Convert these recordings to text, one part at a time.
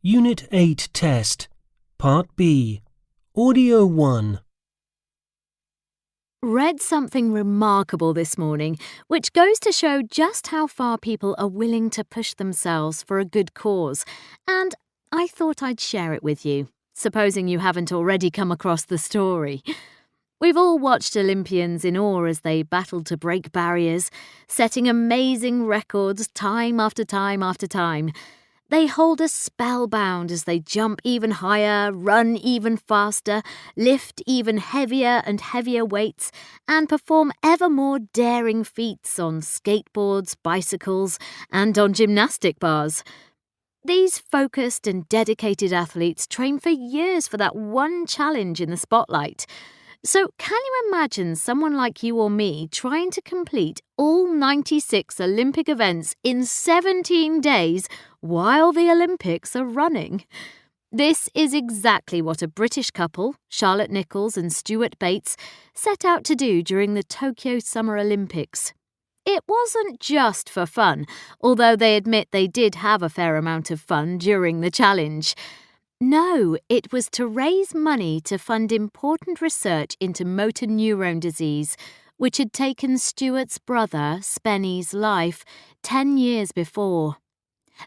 Unit 8 Test, Part B, Audio 1. Read something remarkable this morning, which goes to show just how far people are willing to push themselves for a good cause, and I thought I'd share it with you, supposing you haven't already come across the story. We've all watched Olympians in awe as they battled to break barriers, setting amazing records time after time after time. They hold us spellbound as they jump even higher, run even faster, lift even heavier and heavier weights, and perform ever more daring feats on skateboards, bicycles, and on gymnastic bars. These focused and dedicated athletes train for years for that one challenge in the spotlight. So can you imagine someone like you or me trying to complete all 96 Olympic events in 17 days while the Olympics are running? This is exactly what a British couple, Charlotte Nichols and Stuart Bates, set out to do during the Tokyo Summer Olympics. It wasn't just for fun, although they admit they did have a fair amount of fun during the challenge. No, it was to raise money to fund important research into motor neurone disease, which had taken Stuart's brother, Spenny's, life 10 years before.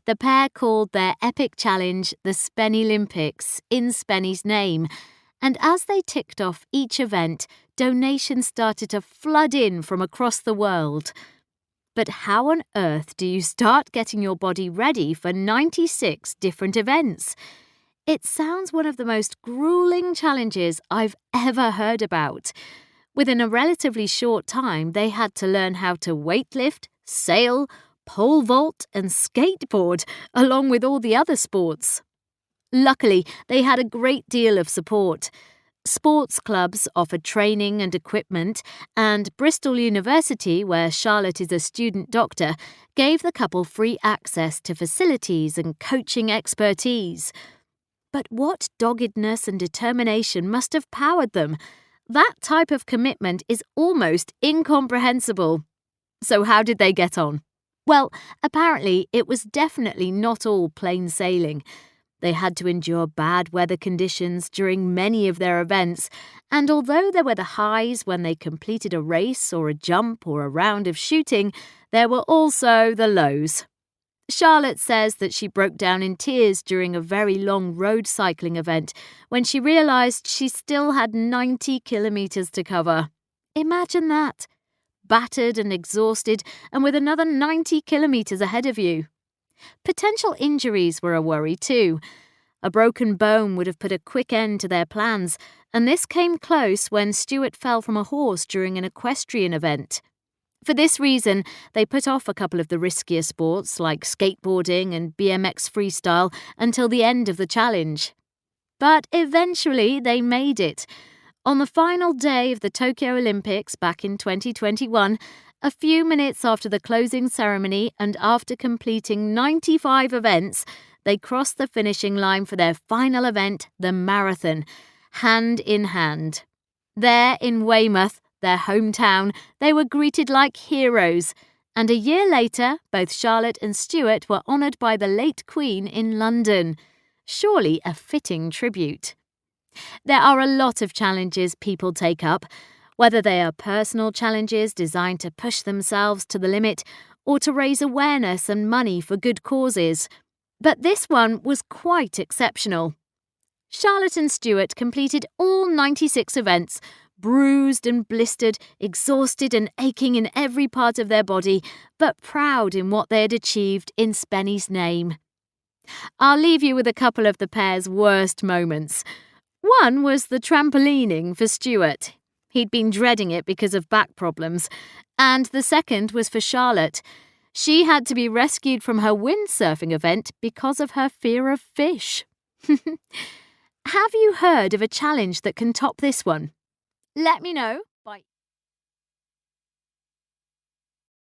The pair called their epic challenge the Spenny-Olympics in Spenny's name, and as they ticked off each event, donations started to flood in from across the world. But how on earth do you start getting your body ready for 96 different events? It sounds one of the most grueling challenges I've ever heard about. Within a relatively short time, they had to learn how to weightlift, sail, pole vault, and skateboard, along with all the other sports. Luckily, they had a great deal of support. Sports clubs offered training and equipment, and Bristol University, where Charlotte is a student doctor, gave the couple free access to facilities and coaching expertise. But what doggedness and determination must have powered them? That type of commitment is almost incomprehensible. So how did they get on? Well, apparently it was definitely not all plain sailing. They had to endure bad weather conditions during many of their events, and although there were the highs when they completed a race or a jump or a round of shooting, there were also the lows. Charlotte says that she broke down in tears during a very long road cycling event when she realised she still had 90 kilometres to cover. Imagine that. Battered and exhausted and with another 90 kilometres ahead of you. Potential injuries were a worry too. A broken bone would have put a quick end to their plans, and this came close when Stuart fell from a horse during an equestrian event. For this reason, they put off a couple of the riskier sports like skateboarding and BMX freestyle until the end of the challenge. But eventually they made it. On the final day of the Tokyo Olympics back in 2021, a few minutes after the closing ceremony and after completing 95 events, they crossed the finishing line for their final event, the marathon, hand in hand. There in Weymouth, their hometown, they were greeted like heroes, and a year later, both Charlotte and Stuart were honoured by the late Queen in London. Surely a fitting tribute. There are a lot of challenges people take up, whether they are personal challenges designed to push themselves to the limit or to raise awareness and money for good causes. But this one was quite exceptional. Charlotte and Stuart completed all 96 events, bruised and blistered, exhausted and aching in every part of their body, but proud in what they had achieved in Spenny's name. I'll leave you with a couple of the pair's worst moments. One was the trampolining for Stuart. He'd been dreading it because of back problems. And the second was for Charlotte. She had to be rescued from her windsurfing event because of her fear of fish. Have you heard of a challenge that can top this one? Let me know.